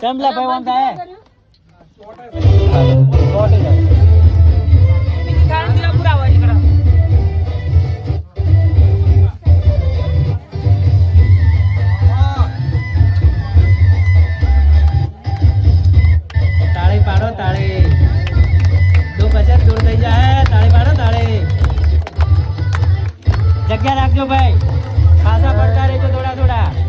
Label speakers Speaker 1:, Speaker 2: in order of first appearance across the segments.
Speaker 1: ચમલા ભાઈ વાંધા હે તાળી પાડો તાળી દો પછી દૂર થઈ જાય તાળી પાડો તાળી જગ્યા રાખજો ભાઈ પાછા પડતા રહેજો થોડા થોડા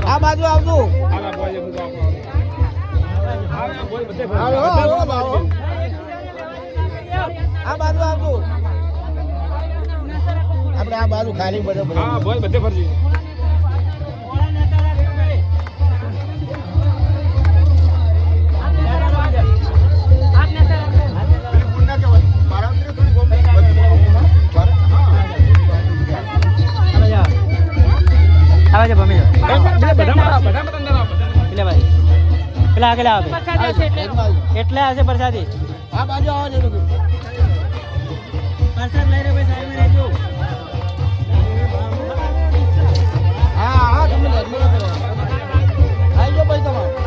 Speaker 1: આ બાજુ આવજો આપણે આ બાજુ ખાલી બરોબર હા બોલ બધે ફરજી એટલે હશે પ્રસાદી આ બાજુ આવો છો પ્રસાદ લઈ રહ્યો ભાઈ સાઈડ માં રહેજો હા હા તમે આવી જાઓ ભાઈ તમારે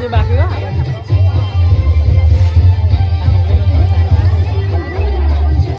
Speaker 1: બાકી